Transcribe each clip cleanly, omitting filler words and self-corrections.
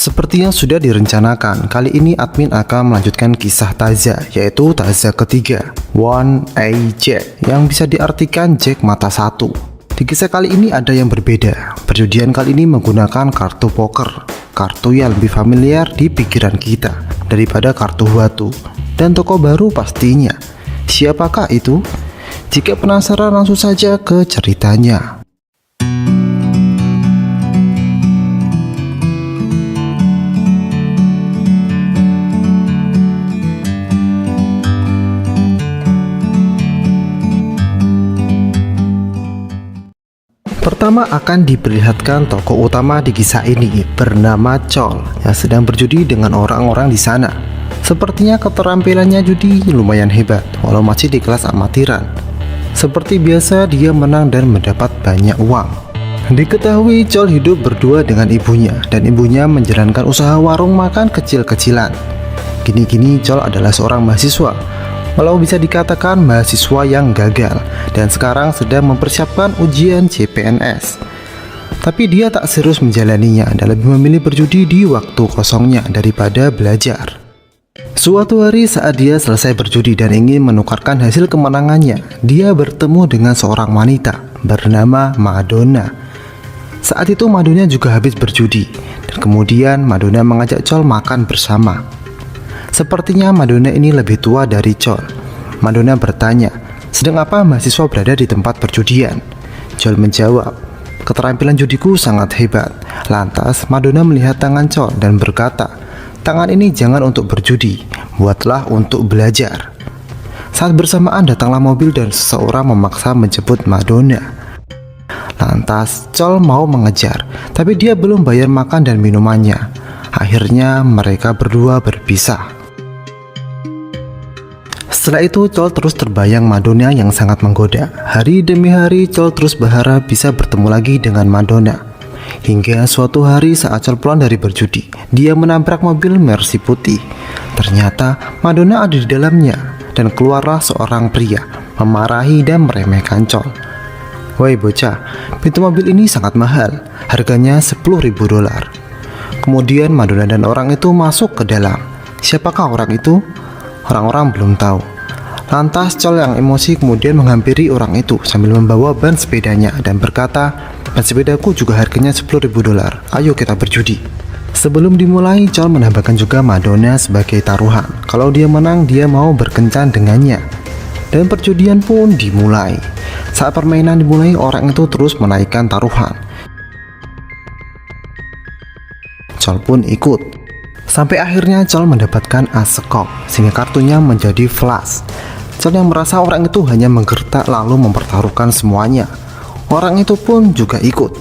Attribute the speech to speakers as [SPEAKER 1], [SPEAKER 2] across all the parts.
[SPEAKER 1] Seperti yang sudah direncanakan, kali ini admin akan melanjutkan kisah Taza, yaitu Taza ketiga, One Eye Jack, yang bisa diartikan Jack mata satu. Di kisah kali ini ada yang berbeda. Perjudian kali ini menggunakan kartu poker, kartu yang lebih familiar di pikiran kita daripada kartu batu, dan toko baru pastinya. Siapakah itu? Jika penasaran, langsung saja ke ceritanya. Pertama akan diperlihatkan tokoh utama di kisah ini bernama Chol yang sedang berjudi dengan orang-orang di sana. Sepertinya keterampilannya judi lumayan hebat walau masih di kelas amatiran. Seperti biasa dia menang dan mendapat banyak uang. Diketahui Chol hidup berdua dengan ibunya dan ibunya menjalankan usaha warung makan kecil-kecilan. Kini-kini Chol adalah seorang mahasiswa, walau bisa dikatakan mahasiswa yang gagal dan sekarang sedang mempersiapkan ujian CPNS. Tapi dia tak serius menjalaninya dan lebih memilih berjudi di waktu kosongnya daripada belajar. Suatu hari saat dia selesai berjudi dan ingin menukarkan hasil kemenangannya, dia bertemu dengan seorang wanita bernama Madonna. Saat itu Madonna juga habis berjudi dan kemudian Madonna mengajak Chol makan bersama. Sepertinya Madonna ini lebih tua dari Chol. Madonna bertanya, sedang apa mahasiswa berada di tempat perjudian? Chol menjawab, keterampilan judiku sangat hebat. Lantas Madonna melihat tangan Chol dan berkata, tangan ini jangan untuk berjudi, buatlah untuk belajar. Saat bersamaan datanglah mobil dan seseorang memaksa menjemput Madonna. Lantas Chol mau mengejar, tapi dia belum bayar makan dan minumannya. Akhirnya mereka berdua berpisah. Setelah itu Chol terus terbayang Madonna yang sangat menggoda. Hari demi hari Chol terus berharap bisa bertemu lagi dengan Madonna. Hingga suatu hari saat Chol pulang dari berjudi, dia menabrak mobil Mercy putih. Ternyata Madonna ada di dalamnya dan keluarlah seorang pria memarahi dan meremehkan Chol. Woi bocah, pintu mobil ini sangat mahal, harganya $10.000. Kemudian Madonna dan orang itu masuk ke dalam. Siapakah orang itu? Orang-orang belum tahu. Lantas Chol yang emosi kemudian menghampiri orang itu sambil membawa ban sepedanya dan berkata, ban sepedaku juga harganya $10.000, ayo kita berjudi. Sebelum dimulai, Chol menambahkan juga Madonna sebagai taruhan. Kalau dia menang, dia mau berkencan dengannya. Dan perjudian pun dimulai. Saat permainan dimulai, orang itu terus menaikkan taruhan. Chol pun ikut. Sampai akhirnya Chol mendapatkan as sekop, sehingga kartunya menjadi flash. Chol yang merasa orang itu hanya menggertak lalu mempertaruhkan semuanya. Orang itu pun juga ikut.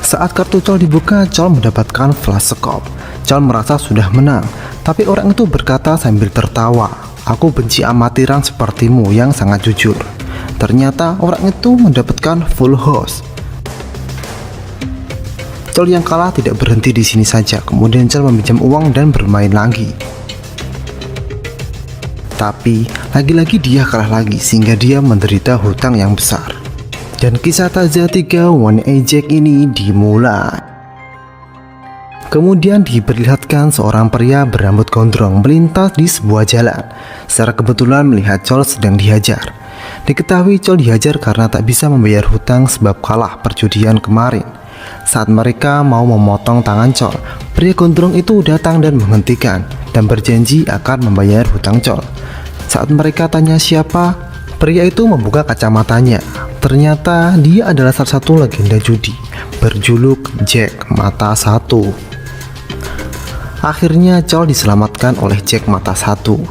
[SPEAKER 1] Saat kartu Chol dibuka, Chol mendapatkan flash sekop. Chol merasa sudah menang, tapi orang itu berkata sambil tertawa, aku benci amatiran sepertimu yang sangat jujur. Ternyata orang itu mendapatkan full house. Chol yang kalah tidak berhenti di sini saja. Kemudian Chol meminjam uang dan bermain lagi. Tapi lagi-lagi dia kalah lagi sehingga dia menderita hutang yang besar. Dan kisah Taza 3 One Eye Jack ini dimulai. Kemudian diperlihatkan seorang pria berambut gondrong melintas di sebuah jalan. Secara kebetulan melihat Chol sedang dihajar. Diketahui Chol dihajar karena tak bisa membayar hutang sebab kalah perjudian kemarin. Saat mereka mau memotong tangan Chol, pria gondrong itu datang dan menghentikan dan berjanji akan membayar hutang Chol. Saat mereka tanya siapa, pria itu membuka kacamatanya. Ternyata dia adalah salah satu legenda judi berjuluk Jack mata satu. Akhirnya Chol diselamatkan oleh Jack mata satu.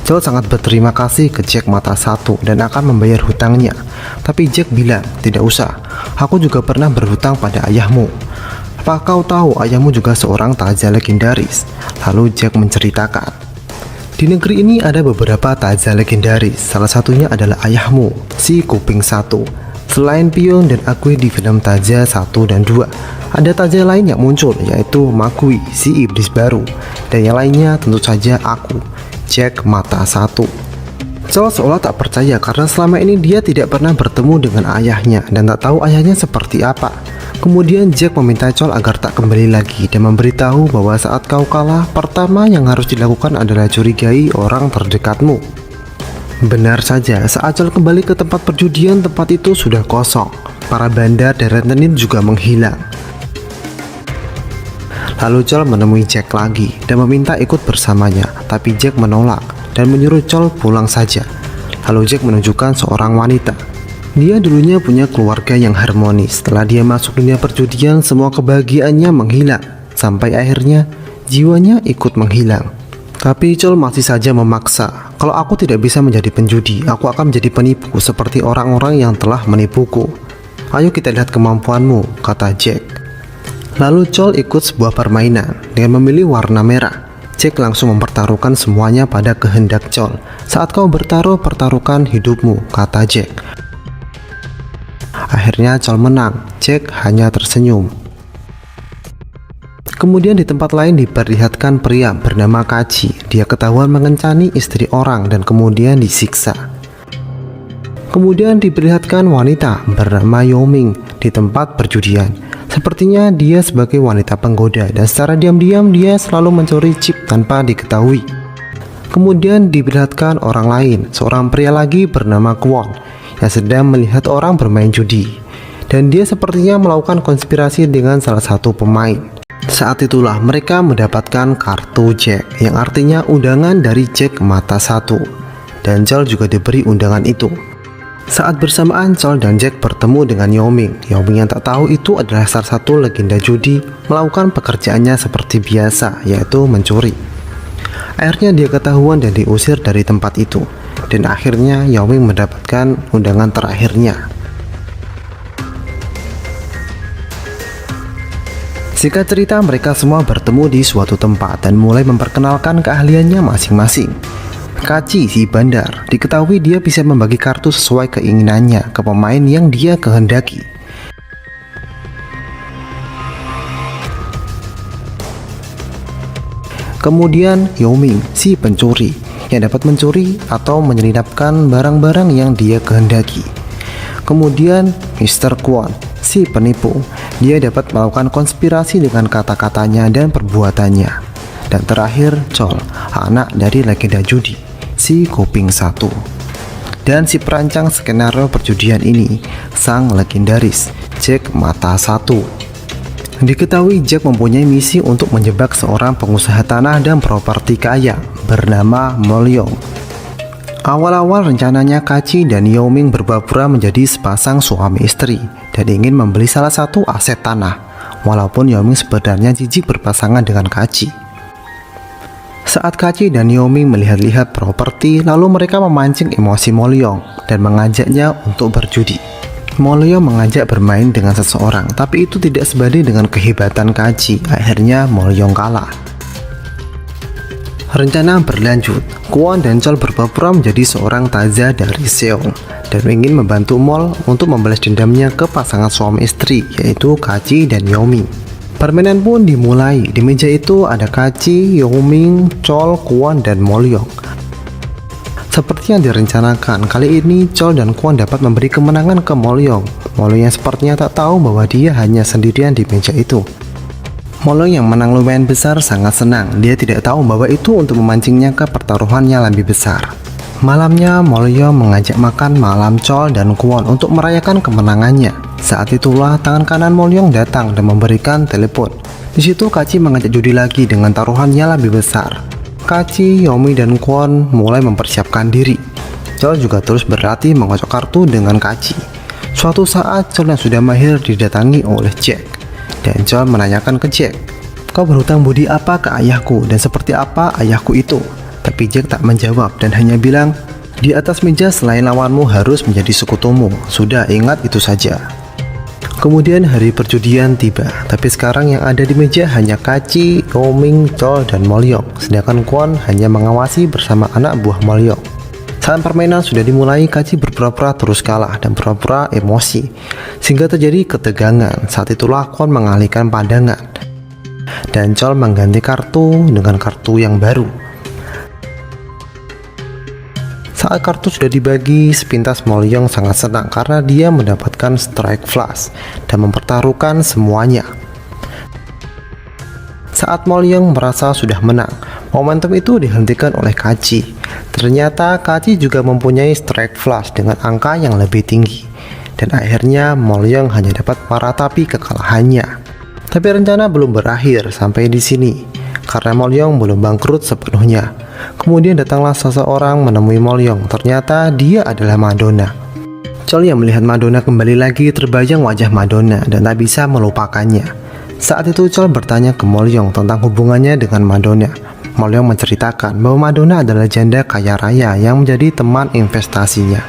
[SPEAKER 1] Chol sangat berterima kasih ke Jack mata satu dan akan membayar hutangnya. Tapi Jack bilang, tidak usah, aku juga pernah berhutang pada ayahmu. Apa kau tahu ayahmu juga seorang Taza legendaris? Lalu Jack menceritakan, di negeri ini ada beberapa Taza legendaris. Salah satunya adalah ayahmu, si Kuping Satu. Selain Pion dan Akui di film Taza 1 dan 2, ada Taza lain yang muncul, yaitu Makui, si iblis baru. Dan yang lainnya tentu saja aku, Jack mata satu. Chol seolah tak percaya karena selama ini dia tidak pernah bertemu dengan ayahnya dan tak tahu ayahnya seperti apa. Kemudian Jack meminta Chol agar tak kembali lagi dan memberitahu bahwa saat kau kalah, pertama yang harus dilakukan adalah curigai orang terdekatmu. Benar saja, saat Chol kembali ke tempat perjudian, tempat itu sudah kosong. Para bandar dan rentenir juga menghilang. Lalu Chol menemui Jack lagi dan meminta ikut bersamanya, tapi Jack menolak dan menyuruh Chol pulang saja. Lalu Jack menunjukkan seorang wanita. Dia dulunya punya keluarga yang harmonis. Setelah dia masuk dunia perjudian, semua kebahagiaannya menghilang. Sampai akhirnya, jiwanya ikut menghilang. Tapi Chol masih saja memaksa. Kalau aku tidak bisa menjadi penjudi, aku akan menjadi penipu seperti orang-orang yang telah menipuku. Ayo kita lihat kemampuanmu, kata Jack. Lalu Chol ikut sebuah permainan dengan memilih warna merah. Jack langsung mempertaruhkan semuanya pada kehendak Chol. Saat kau bertaruh, pertaruhkan hidupmu, kata Jack. Akhirnya Chol menang. Jack hanya tersenyum. Kemudian di tempat lain diperlihatkan pria bernama Kachi. Dia ketahuan mengencani istri orang dan kemudian disiksa. Kemudian diperlihatkan wanita bernama Yoming di tempat perjudian. Sepertinya dia sebagai wanita penggoda dan secara diam-diam dia selalu mencuri chip tanpa diketahui. Kemudian diperlihatkan orang lain, seorang pria lagi bernama Kwon yang sedang melihat orang bermain judi, dan dia sepertinya melakukan konspirasi dengan salah satu pemain. Saat itulah mereka mendapatkan kartu Jack, yang artinya undangan dari Jack mata satu, dan Chol juga diberi undangan itu. Saat bersamaan Chol dan Jack bertemu dengan Yoming. Yoming yang tak tahu itu adalah salah satu legenda judi, melakukan pekerjaannya seperti biasa, yaitu mencuri. Akhirnya dia ketahuan dan diusir dari tempat itu. Dan akhirnya Yoming mendapatkan undangan terakhirnya. Singkat cerita, mereka semua bertemu di suatu tempat dan mulai memperkenalkan keahliannya masing-masing. Kachi si bandar diketahui dia bisa membagi kartu sesuai keinginannya ke pemain yang dia kehendaki. Kemudian Yoming si pencuri yang dapat mencuri atau menyelinapkan barang-barang yang dia kehendaki. Kemudian Mr. Kwon si penipu, dia dapat melakukan konspirasi dengan kata-katanya dan perbuatannya. Dan terakhir Chol, anak dari legenda judi, si kuping satu. Dan si perancang skenario perjudian ini, sang legendaris Jack mata satu. Diketahui Jack mempunyai misi untuk menjebak seorang pengusaha tanah dan properti kaya bernama Molyong. Awal-awal rencananya Kachi dan Yoming berpura-pura menjadi sepasang suami istri dan ingin membeli salah satu aset tanah, walaupun Yoming sebenarnya jijik berpasangan dengan Kachi. Saat Kachi dan Yoming melihat-lihat properti, lalu mereka memancing emosi Molyong dan mengajaknya untuk berjudi. Molyong mengajak bermain dengan seseorang, tapi itu tidak sebanding dengan kehebatan Kachi. Akhirnya Molyong kalah. Rencana berlanjut. Kwon dan Chol berpura-pura menjadi seorang taza dari Seong dan ingin membantu Mol untuk membalas dendamnya ke pasangan suami istri, yaitu Kachi dan Yoming. Permainan pun dimulai. Di meja itu ada Kachi, Yoming, Chol, Kwon, dan Molyong. Seperti yang direncanakan, kali ini Chol dan Kwon dapat memberi kemenangan ke Molyong. Molyong yang sepertinya tak tahu bahwa dia hanya sendirian di meja itu. Molyong yang menang lumayan besar sangat senang. Dia tidak tahu bahwa itu untuk memancingnya ke pertaruhan yang lebih besar. Malamnya Molyong mengajak makan malam Chol dan Kwon untuk merayakan kemenangannya. Saat itulah tangan kanan Molyong datang dan memberikan telepon. Di situ Kachi mengajak judi lagi dengan taruhan yang lebih besar. Kachi, Yoming, dan Kwon mulai mempersiapkan diri. Chol juga terus berlatih mengocok kartu dengan Kachi. Suatu saat Chol yang sudah mahir didatangi oleh Jack. Dan Chol menanyakan ke Jack, "Kau berhutang budi apa ke ayahku dan seperti apa ayahku itu?" Tapi Jack tak menjawab dan hanya bilang, "Di atas meja selain lawanmu harus menjadi sekutumu. Sudah, ingat itu saja." Kemudian hari perjudian tiba, tapi sekarang yang ada di meja hanya Kachi, Yoming, Chol, dan Molyong, sedangkan Kwon hanya mengawasi bersama anak buah Molyong. Saat permainan sudah dimulai, Kachi berpura-pura terus kalah dan pura-pura emosi, sehingga terjadi ketegangan. Saat itulah Kwon mengalihkan pandangan, dan Chol mengganti kartu dengan kartu yang baru. Saat kartu sudah dibagi, sepintas Molyong sangat senang karena dia mendapatkan strike flush dan mempertaruhkan semuanya. Saat Molyong merasa sudah menang, momentum itu dihentikan oleh Kaci. Ternyata Kaci juga mempunyai strike flush dengan angka yang lebih tinggi. Dan akhirnya Molyong hanya dapat meratapi kekalahannya. Tapi rencana belum berakhir sampai di sini, karena Molyong belum bangkrut sepenuhnya. Kemudian datanglah seseorang menemui Molyong. Ternyata dia adalah Madonna. Chol yang melihat Madonna kembali lagi terbayang wajah Madonna dan tak bisa melupakannya. Saat itu Chol bertanya ke Molyong tentang hubungannya dengan Madonna. Molyong menceritakan bahwa Madonna adalah janda kaya raya yang menjadi teman investasinya.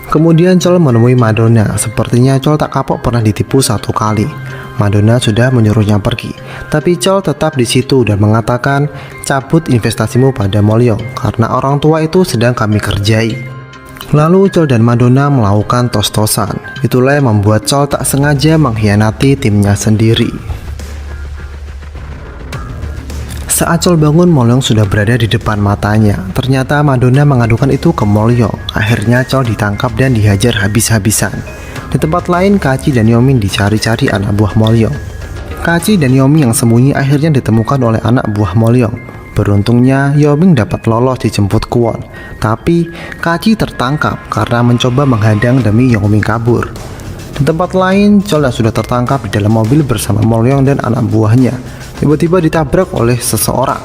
[SPEAKER 1] Kemudian Chol menemui Madonna. Sepertinya Chol tak kapok pernah ditipu satu kali. Madonna sudah menyuruhnya pergi, tapi Chol tetap di situ dan mengatakan, cabut investasimu pada Molyong karena orang tua itu sedang kami kerjai. Lalu Chol dan Madonna melakukan tos-tosan. Itulah yang membuat Chol tak sengaja mengkhianati timnya sendiri. Saat Chol bangun, Molyong sudah berada di depan matanya. Ternyata Madonna mengadukan itu ke Molyong. Akhirnya Chol ditangkap dan dihajar habis-habisan. Di tempat lain, Kaci dan Yomin dicari-cari anak buah Molyong. Kaci dan Yomin yang sembunyi akhirnya ditemukan oleh anak buah Molyong. Beruntungnya, Yomin dapat lolos dijemput Kwon. Tapi, Kaci tertangkap karena mencoba menghadang demi Yomin kabur. Di tempat lain, Chol yang sudah tertangkap di dalam mobil bersama Molyong dan anak buahnya tiba-tiba ditabrak oleh seseorang.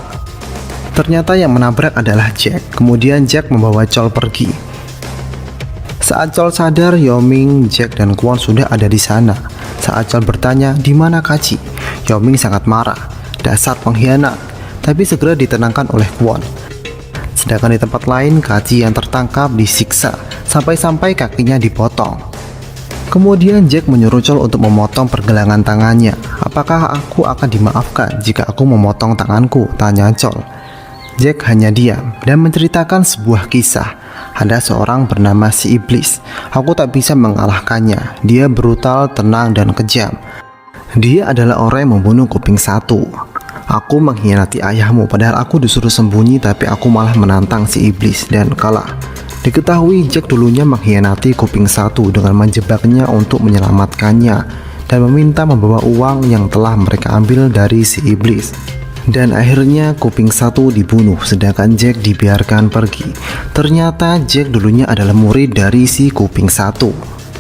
[SPEAKER 1] Ternyata yang menabrak adalah Jack. Kemudian Jack membawa Chol pergi. Saat Chol sadar, Yoming, Jack, dan Kwon sudah ada di sana. Saat Chol bertanya, "Di mana Kaci?" Yoming sangat marah. "Dasar pengkhianat." Tapi segera ditenangkan oleh Kwon. Sedangkan di tempat lain, Kaci yang tertangkap disiksa sampai-sampai kakinya dipotong. Kemudian Jack menyuruh Chol untuk memotong pergelangan tangannya. "Apakah aku akan dimaafkan jika aku memotong tanganku?" tanya Chol. Jack hanya diam dan menceritakan sebuah kisah. Ada seorang bernama si Iblis. Aku tak bisa mengalahkannya. Dia brutal, tenang, dan kejam. Dia adalah orang yang membunuh kuping satu. Aku mengkhianati ayahmu, padahal aku disuruh sembunyi, tapi aku malah menantang si Iblis dan kalah. Diketahui Jack dulunya mengkhianati kuping satu dengan menjebaknya untuk menyelamatkannya dan meminta membawa uang yang telah mereka ambil dari si Iblis. Dan akhirnya kuping satu dibunuh sedangkan Jack dibiarkan pergi. Ternyata Jack dulunya adalah murid dari si kuping satu.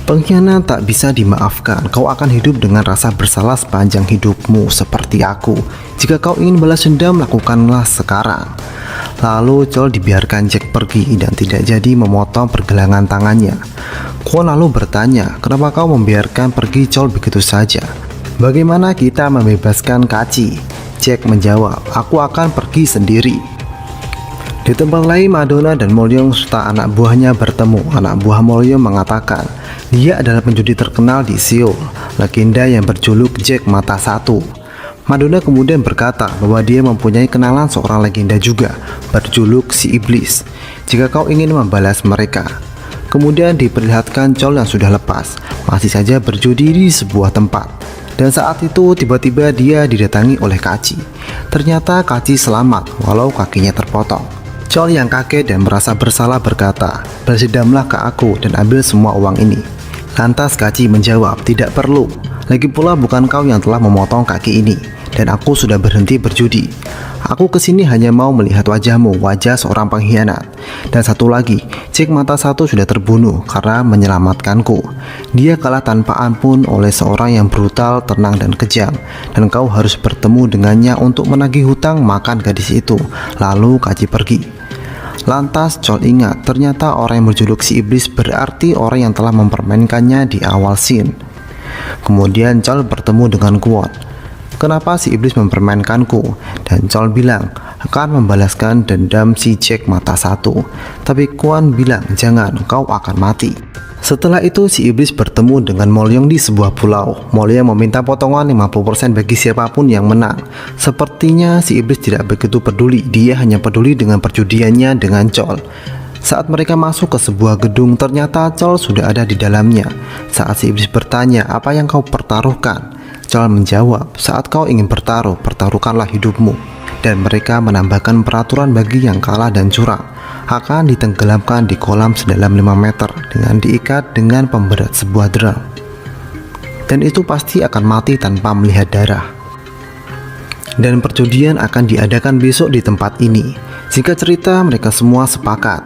[SPEAKER 1] Pengkhianat tak bisa dimaafkan. Kau akan hidup dengan rasa bersalah sepanjang hidupmu seperti aku. Jika kau ingin balas dendam, lakukanlah sekarang. Lalu Chol dibiarkan Jack pergi dan tidak jadi memotong pergelangan tangannya. Kwon lalu bertanya, "Kenapa kau membiarkan pergi Chol begitu saja? Bagaimana kita membebaskan Kaci?" Jack menjawab, "Aku akan pergi sendiri." Di tempat lain, Madonna dan Molyong serta anak buahnya bertemu. Anak buah Molyong mengatakan dia adalah penjudi terkenal di Seoul, legenda yang berjuluk Jack Mata Satu. Madonna kemudian berkata bahwa dia mempunyai kenalan seorang legenda juga berjuluk si Iblis jika kau ingin membalas mereka. Kemudian diperlihatkan Chol yang sudah lepas masih saja berjudi di sebuah tempat. Dan saat itu tiba-tiba dia didatangi oleh Kaci. Ternyata Kaci selamat walau kakinya terpotong. Chol yang kaget dan merasa bersalah berkata, "Balas dendamlah ke aku dan ambil semua uang ini." Lantas Kaci menjawab, "Tidak perlu. Lagi pula bukan kau yang telah memotong kaki ini, dan aku sudah berhenti berjudi. Aku kesini hanya mau melihat wajahmu, wajah seorang pengkhianat. Dan satu lagi, Jack Mata Satu sudah terbunuh karena menyelamatkanku. Dia kalah tanpa ampun oleh seorang yang brutal, tenang, dan kejam. Dan kau harus bertemu dengannya untuk menagih hutang makan gadis itu." Lalu Kaci pergi. Lantas Chol ingat, ternyata orang yang berjuluk si Iblis berarti orang yang telah mempermainkannya di awal scene. Kemudian Chol bertemu dengan Kwon. "Kenapa si Iblis mempermainkanku?" Dan Chol bilang akan membalaskan dendam si Jack Mata Satu. Tapi Kwon bilang, "Jangan, kau akan mati." Setelah itu si Iblis bertemu dengan Molyong di sebuah pulau. Molyong meminta potongan 50% bagi siapapun yang menang. Sepertinya si Iblis tidak begitu peduli. Dia hanya peduli dengan perjudiannya dengan Chol. Saat mereka masuk ke sebuah gedung, ternyata Chol sudah ada di dalamnya. Saat si Iblis bertanya, "Apa yang kau pertaruhkan?" Chol menjawab, "Saat kau ingin bertaruh, pertaruhkanlah hidupmu." dan mereka menambahkan peraturan bagi yang kalah dan curang akan ditenggelamkan di kolam sedalam 5 meter dengan diikat dengan pemberat sebuah drum. Dan itu pasti akan mati tanpa melihat darah. Dan perjudian akan diadakan besok di tempat ini. Singkat cerita, mereka semua sepakat.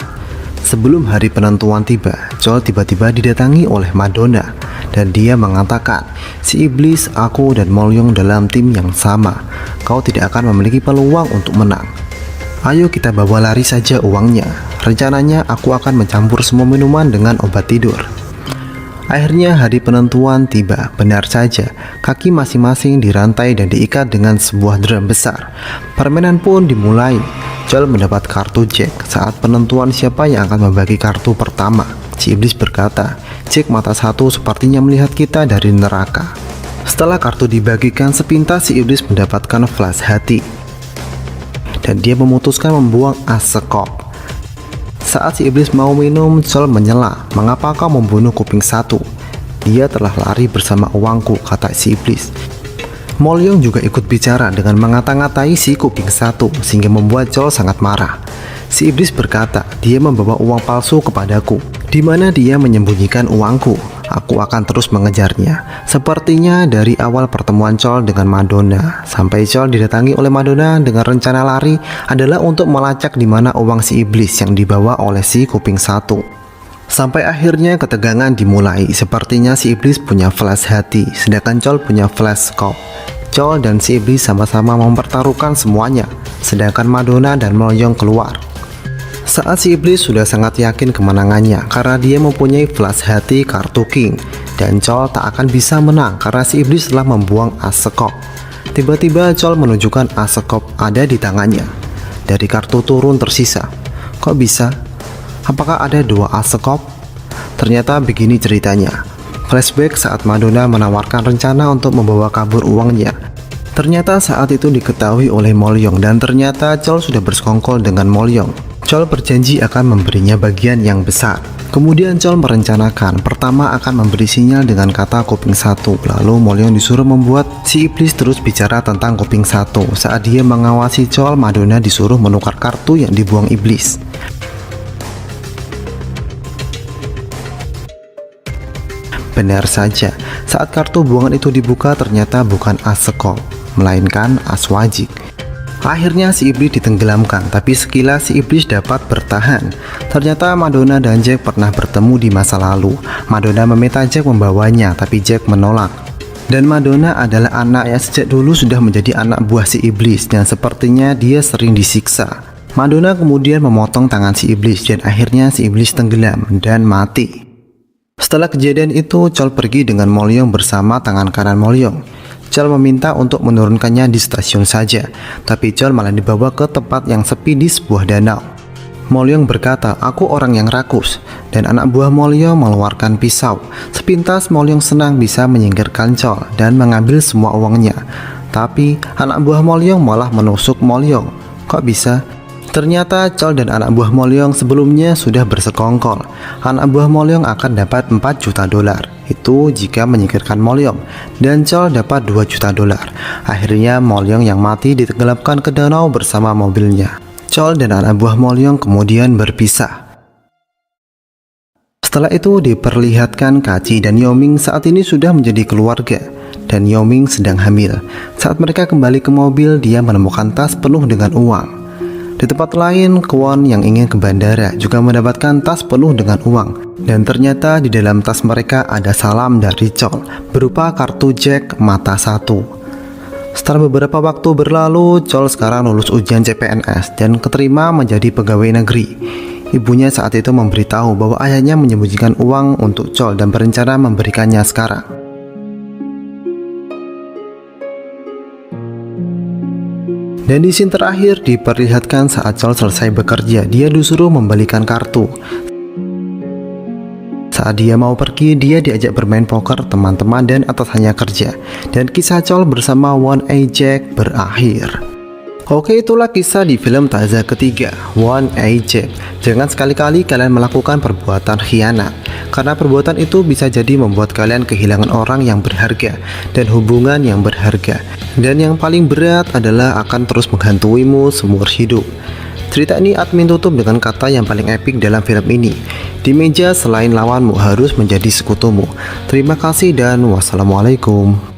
[SPEAKER 1] Sebelum hari penentuan tiba, Chol tiba-tiba didatangi oleh Madonna dan dia mengatakan, "Si iblis, aku dan Molyong dalam tim yang sama. Kau tidak akan memiliki peluang untuk menang. Ayo kita bawa lari saja uangnya. Rencananya aku akan mencampur semua minuman dengan obat tidur." Akhirnya hari penentuan tiba. Benar saja, kaki masing-masing dirantai dan diikat dengan sebuah drum besar. Permainan pun dimulai. Chol mendapat kartu Jack. Saat penentuan siapa yang akan membagi kartu pertama, si iblis berkata, "Jack mata satu sepertinya melihat kita dari neraka." Setelah kartu dibagikan, sepintas si iblis mendapatkan flash hati dan dia memutuskan membuang as sekop. Saat si iblis mau minum, Chol menyela, "Mengapa kau membunuh kuping satu? Dia telah lari bersama uangku," kata si iblis. Molyong juga ikut bicara dengan mengata-ngatai si kuping satu sehingga membuat Chol sangat marah. Si iblis berkata, "Dia membawa uang palsu kepadaku. Di mana dia menyembunyikan uangku? Aku akan terus mengejarnya." Sepertinya dari awal pertemuan Chol dengan Madonna sampai Chol didatangi oleh Madonna dengan rencana lari adalah untuk melacak di mana uang si iblis yang dibawa oleh si kuping satu. Sampai akhirnya ketegangan dimulai. Sepertinya si iblis punya flash hati, sedangkan Chol punya flash scope. Chol dan si iblis sama-sama mempertaruhkan semuanya, sedangkan Madonna dan Molyong keluar. Saat si iblis sudah sangat yakin kemenangannya karena dia mempunyai flash hati kartu king, dan Chol tak akan bisa menang karena si iblis telah membuang as sekop. Tiba-tiba Chol menunjukkan as sekop ada di tangannya. Dari kartu turun tersisa. Kok bisa? Apakah ada 2 as sekop? Ternyata begini ceritanya. Flashback saat Madonna menawarkan rencana untuk membawa kabur uangnya. Ternyata saat itu diketahui oleh Molyong dan ternyata Chol sudah bersekongkol dengan Molyong. Chol berjanji akan memberinya bagian yang besar. Kemudian Chol merencanakan pertama akan memberi sinyal dengan kata kuping satu. Lalu Molyong disuruh membuat si iblis terus bicara tentang kuping satu. Saat dia mengawasi Chol, Madonna disuruh menukar kartu yang dibuang iblis. Benar saja, saat kartu buangan itu dibuka ternyata bukan as sekop, melainkan as wajik. Akhirnya si iblis ditenggelamkan, tapi sekilas si iblis dapat bertahan. Ternyata Madonna dan Jack pernah bertemu di masa lalu. Madonna meminta Jack membawanya, tapi Jack menolak. Dan Madonna adalah anak yang sejak dulu sudah menjadi anak buah si iblis dan sepertinya dia sering disiksa. Madonna kemudian memotong tangan si iblis dan akhirnya si iblis tenggelam dan mati. Setelah kejadian itu, Chol pergi dengan Molyong bersama tangan kanan Molyong. Chol meminta untuk menurunkannya di stasiun saja, tapi Chol malah dibawa ke tempat yang sepi di sebuah danau. Molyong berkata, "Aku orang yang rakus," dan anak buah Molyong mengeluarkan pisau. Sepintas Molyong senang bisa menyingkirkan Chol dan mengambil semua uangnya. Tapi anak buah Molyong malah menusuk Molyong. Kok bisa? Ternyata Chol dan anak buah Molyong sebelumnya sudah bersekongkol. Anak buah Molyong akan dapat 4 juta dolar. Itu jika menyingkirkan Molyong. Dan Chol dapat 2 juta dolar. Akhirnya Molyong yang mati ditenggelamkan ke danau bersama mobilnya. Chol dan anak buah Molyong kemudian berpisah. Setelah itu diperlihatkan Kachi dan Yoming saat ini sudah menjadi keluarga. Dan Yoming sedang hamil. Saat mereka kembali ke mobil, dia menemukan tas penuh dengan uang. Di tempat lain, Kwon yang ingin ke bandara juga mendapatkan tas penuh dengan uang. Dan ternyata di dalam tas mereka ada salam dari Chol berupa kartu Jack mata satu. Setelah beberapa waktu berlalu, Chol sekarang lulus ujian CPNS dan keterima menjadi pegawai negeri. Ibunya saat itu memberitahu bahwa ayahnya menyembunyikan uang untuk Chol dan berencana memberikannya sekarang. Dan di scene terakhir diperlihatkan saat Chol selesai bekerja, dia disuruh membalikan kartu. Saat dia mau pergi, dia diajak bermain poker teman-teman dan atasannya kerja. Dan kisah Chol bersama Won A Jack berakhir. Oke, itulah kisah di film Taza ketiga, One Agent. Jangan sekali-kali kalian melakukan perbuatan khianat, karena perbuatan itu bisa jadi membuat kalian kehilangan orang yang berharga dan hubungan yang berharga. Dan yang paling berat adalah akan terus menghantuimu seumur hidup. Cerita ini admin tutup dengan kata yang paling epik dalam film ini. Di meja selain lawanmu harus menjadi sekutumu. Terima kasih dan wassalamualaikum.